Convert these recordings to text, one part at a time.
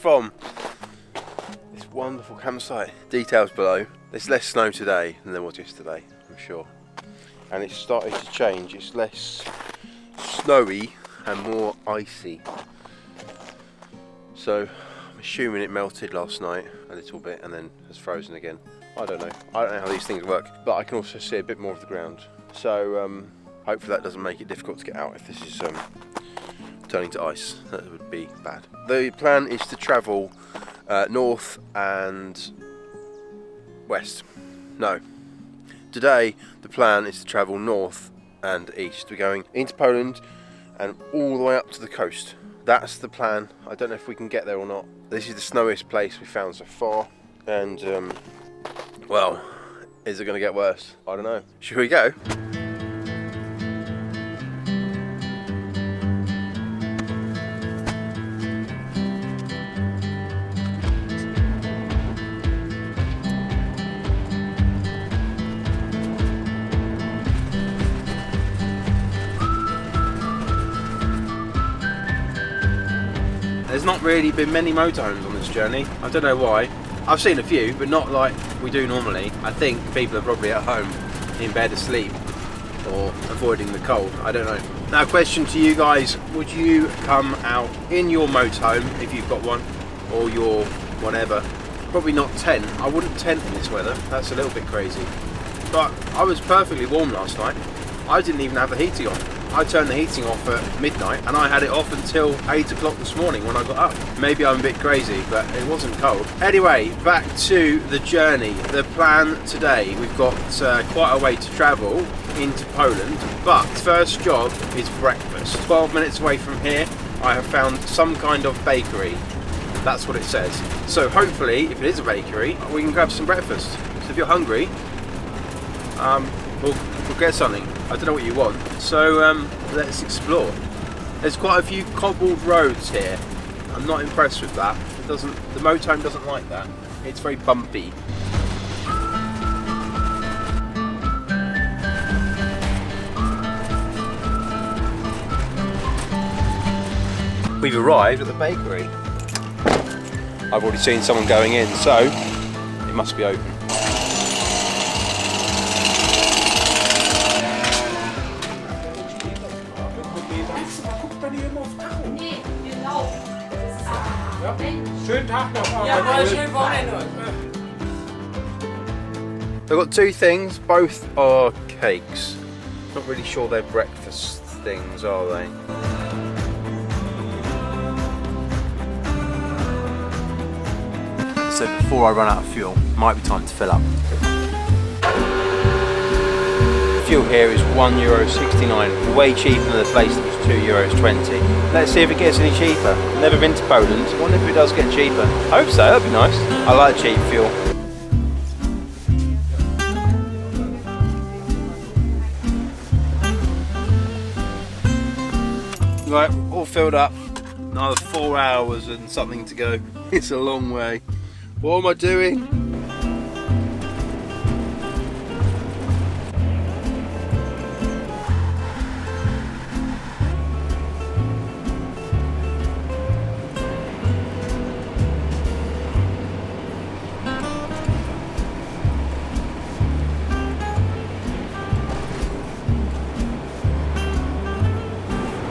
from this wonderful campsite. Details below. There's less snow today than there was yesterday, I'm sure. And it's started to change. It's less snowy and more icy. So I'm assuming it melted last night a little bit and then has frozen again. I don't know how these things work, but I can also see a bit more of the ground. So hopefully that doesn't make it difficult to get out if this is turning to ice. That would be bad. The plan is to travel north and west. No. Today the plan is to travel north and east. We're going into Poland and all the way up to the coast. That's the plan. I don't know if we can get there or not. This is the snowiest place we found so far, and well, is it going to get worse? I don't know. Should we go? There's not really been many motorhomes on this journey. I don't know why. I've seen a few, but not like we do normally. I think people are probably at home in bed asleep or avoiding the cold. I don't know. Now, question to you guys, would you come out in your motorhome if you've got one, or your whatever? Probably not tent. I wouldn't tent in this weather. That's a little bit crazy. But I was perfectly warm last night. I didn't even have the heating on. I turned the heating off at midnight and I had it off until 8 o'clock this morning when I got up. Maybe I'm a bit crazy, but it wasn't cold. Anyway, back to the journey. The plan today, we've got quite a way to travel into Poland, but first job is breakfast. 12 minutes away from here, I have found some kind of bakery. That's what it says. So hopefully, if it is a bakery, we can grab some breakfast. So if you're hungry, we'll get something. I don't know what you want, so let's explore. There's quite a few cobbled roads here. I'm not impressed with that. The motorhome doesn't like that. It's very bumpy. We've arrived at the bakery. I've already seen someone going in, so it must be open. They've got two things, both are cakes. Not really sure they're breakfast things, are they? So before I run out of fuel, might be time to fill up. Fuel here is €1.69, way cheaper than the place that was €2.20. Let's see if it gets any cheaper. Never been to Poland, wonder if it does get cheaper. I hope so, that'd be nice. I like cheap fuel. Right, all filled up. Another 4 hours and something to go. It's a long way. What am I doing?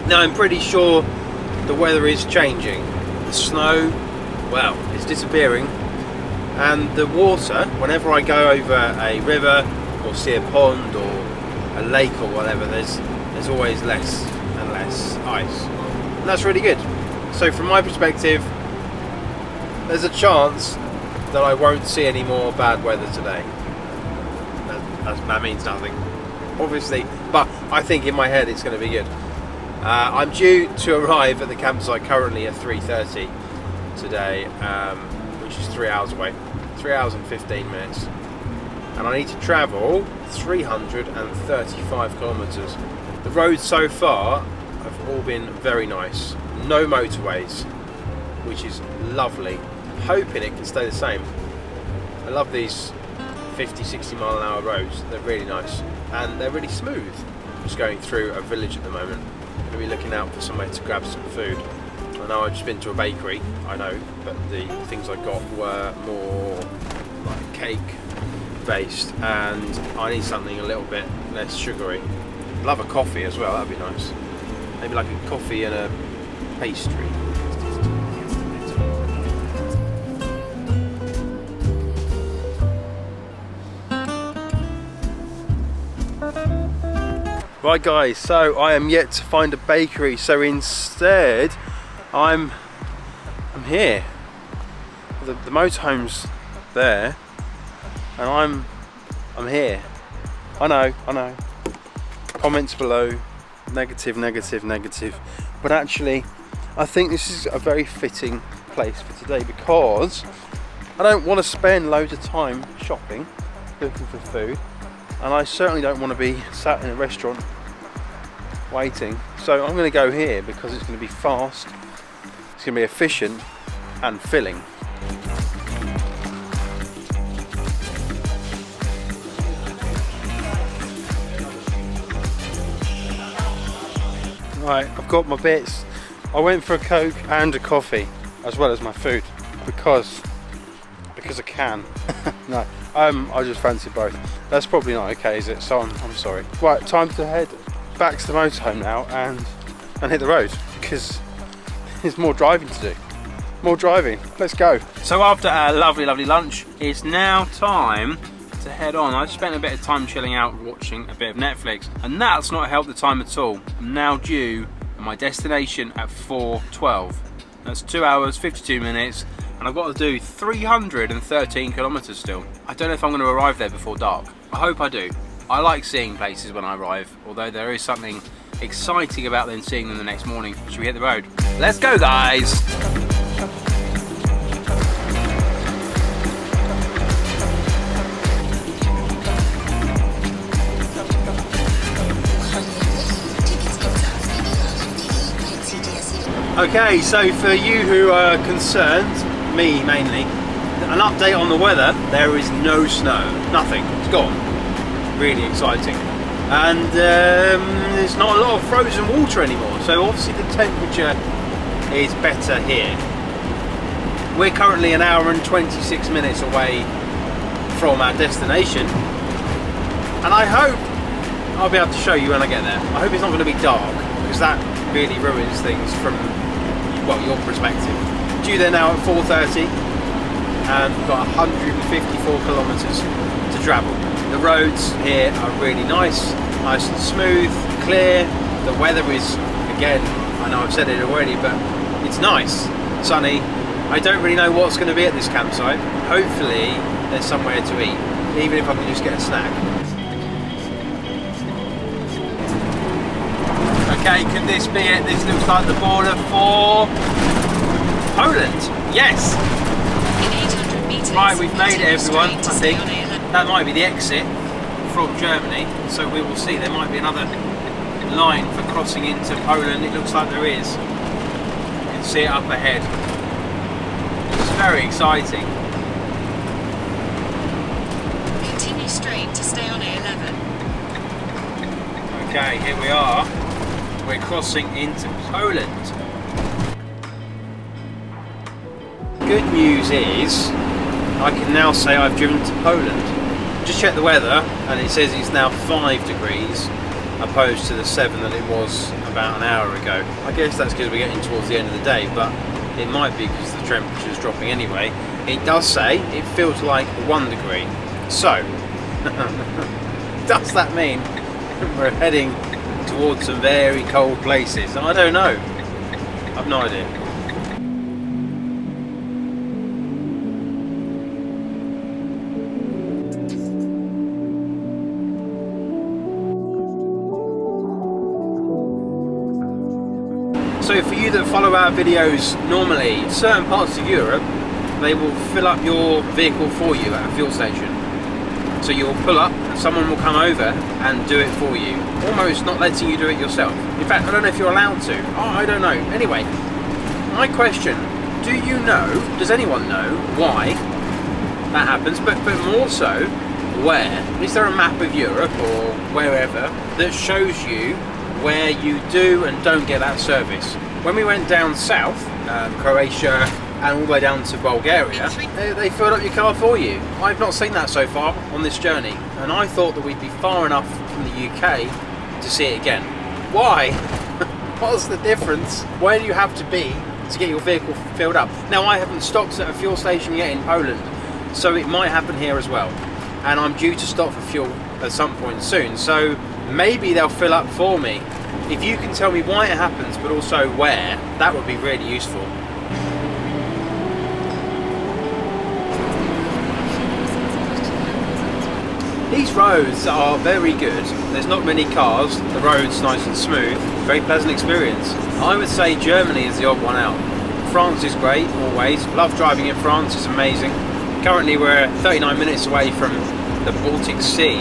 Now I'm pretty sure the weather is changing. The snow, well, it's disappearing, and the water, whenever I go over a river or see a pond or a lake or whatever, there's always less and less ice, and that's really good. So from my perspective, there's a chance that I won't see any more bad weather today. That means nothing, obviously, but I think in my head it's going to be good. I'm due to arrive at the campsite currently at 3:30 today, which is 3 hours away, 3 hours and 15 minutes, and I need to travel 335 kilometres. The roads so far have all been very nice, no motorways, which is lovely. I'm hoping it can stay the same. I love these 50-60 mile an hour roads, they're really nice and they're really smooth. I'm just going through a village at the moment. Going to be looking out for somewhere to grab some food. I know I've just been to a bakery, I know, but the things I got were more like cake based, and I need something a little bit less sugary. Love a coffee as well, that'd be nice. Maybe like a coffee and a pastry. Right guys, so I am yet to find a bakery, so instead I'm here. The motorhome's there, and I'm here. I know. Comments below, negative, but actually I think this is a very fitting place for today, because I don't want to spend loads of time shopping, looking for food, and I certainly don't want to be sat in a restaurant waiting. So I'm going to go here because it's going to be fast, it's going to be efficient and filling. Right, I've got my bits. I went for a Coke and a coffee as well as my food because I can. No, I just fancy both. That's probably not okay, is it? So I'm sorry. Right, time to head back to the motorhome now and hit the road, because there's more driving to do. More driving. Let's go. So after our lovely lunch, it's now time to head on. I spent a bit of time chilling out, watching a bit of Netflix, and that's not helped the time at all. I'm now due at my destination at 4:12. That's 2 hours, 52 minutes, and I've got to do 313 kilometers still. I don't know if I'm going to arrive there before dark. I hope I do. I like seeing places when I arrive, although there is something exciting about then seeing them the next morning. Should we hit the road? Let's go, guys! Okay, so for you who are concerned, me mainly, an update on the weather. There is no snow, nothing, it's gone. Really exciting. And there's not a lot of frozen water anymore, so obviously the temperature is better here. We're currently 1 hour and 26 minutes away from our destination, and I hope I'll be able to show you when I get there. I hope it's not going to be dark, because that really ruins things from, well, your perspective. Due there now at 4:30, and we've got 154 kilometres to travel. The roads here are really nice and smooth, clear. The weather is, again, I know I've said it already, but it's nice, sunny. I don't really know what's going to be at this campsite. Hopefully there's somewhere to eat, even if I can just get a snack. Okay, could this be it? This looks like the border for Poland. Yes! In 800 meters, right, we've made it, everyone, I think. On That might be the exit from Germany, so we will see. There might be another line for crossing into Poland. It looks like there is. You can see it up ahead. It's very exciting. Continue straight to stay on A11. Okay, here we are. We're crossing into Poland. Good news is, I can now say I've driven to Poland. Just checked the weather, and it says it's now 5 degrees opposed to the 7 that it was about an hour ago. I guess that's because we're getting towards the end of the day, but it might be because the temperature is dropping anyway. It does say it feels like 1 degree. So, does that mean we're heading towards some very cold places? I don't know. I've no idea. So for you that follow our videos normally, certain parts of Europe, they will fill up your vehicle for you at a fuel station. So you'll pull up and someone will come over and do it for you, almost not letting you do it yourself. In fact, I don't know if you're allowed to. Oh, I don't know. Anyway, my question, do you know, does anyone know why that happens? But more so, where? Is there a map of Europe or wherever that shows you where you do and don't get that service? When we went down south, Croatia, and all the way down to Bulgaria, they filled up your car for you. I've not seen that so far on this journey, and I thought that we'd be far enough from the UK to see it again. Why? What's the difference? Where do you have to be to get your vehicle filled up? Now, I haven't stopped at a fuel station yet in Poland, so it might happen here as well. And I'm due to stop for fuel at some point soon, so maybe they'll fill up for me. If you can tell me why it happens, but also where, that would be really useful. These roads are very good. There's not many cars, the road's nice and smooth, very pleasant experience. I would say Germany is the odd one out. France is great, always. Love driving in France, it's amazing. Currently we're 39 minutes away from the Baltic Sea.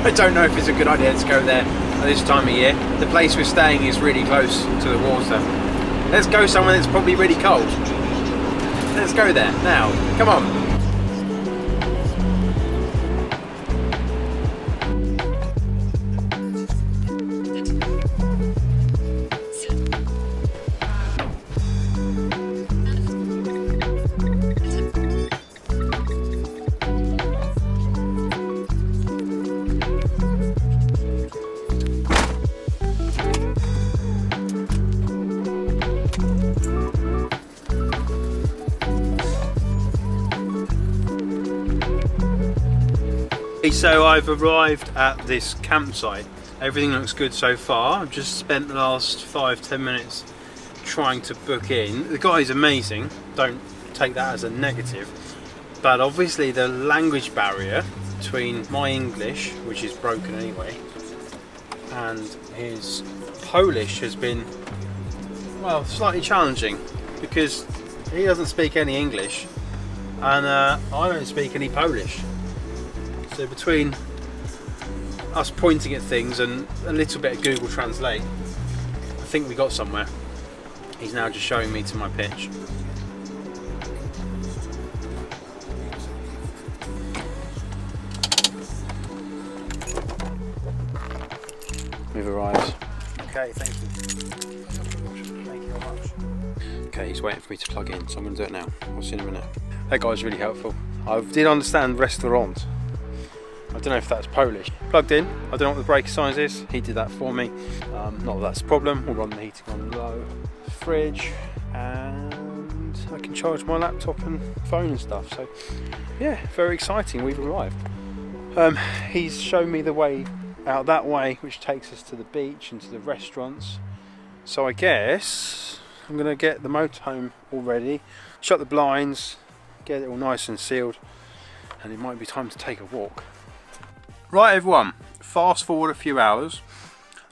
I don't know if it's a good idea to go there at this time of year. The place we're staying is really close to the water. Let's go somewhere that's probably really cold. Let's go there now, come on. So I've arrived at this campsite. Everything looks good so far. I've just spent the last 5-10 minutes trying to book in. The guy's amazing, don't take that as a negative, but obviously the language barrier between my English, which is broken anyway, and his Polish has been, well, slightly challenging, because he doesn't speak any English and I don't speak any Polish. So between us pointing at things and a little bit of Google Translate, I think we got somewhere. He's now just showing me to my pitch. We've arrived. Okay, thank you. Thank you very much. Okay, he's waiting for me to plug in, so I'm going to do it now. I'll see you in a minute. That guy's really helpful. I did understand restaurant. I don't know if that's Polish. Plugged in, I don't know what the breaker size is, he did that for me. Not that that's a problem, we'll run the heating on low. Fridge, and I can charge my laptop and phone and stuff, so yeah, very exciting, we've arrived. He's shown me the way out that way, which takes us to the beach and to the restaurants. So I guess I'm going to get the motorhome all ready, shut the blinds, get it all nice and sealed, and it might be time to take a walk. Right everyone, fast forward a few hours.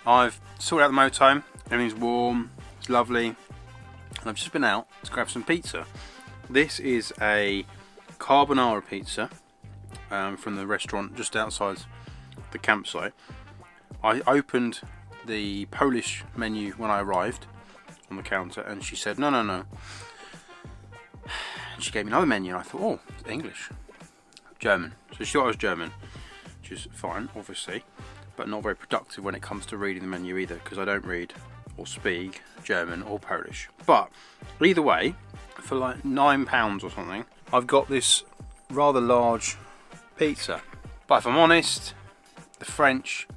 I've sorted out the motorhome, everything's warm, it's lovely, and I've just been out to grab some pizza. This is a carbonara pizza from the restaurant just outside the campsite. I opened the Polish menu when I arrived on the counter and she said no. And she gave me another menu and I thought, oh, it's English. German. So she thought I was German. Which is fine, obviously, but not very productive when it comes to reading the menu either, because I don't read or speak German or Polish. But either way, for like £9 or something, I've got this rather large pizza. But if I'm honest, the French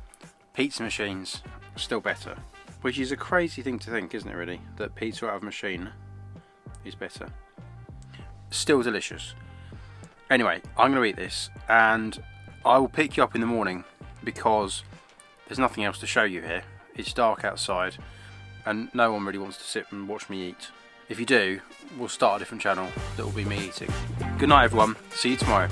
pizza machines are still better, which is a crazy thing to think, isn't it really, that pizza out of a machine is better. Still delicious. Anyway, I'm going to eat this and I will pick you up in the morning because there's nothing else to show you here. It's dark outside and no one really wants to sit and watch me eat. If you do, we'll start a different channel that will be me eating. Good night everyone, see you tomorrow.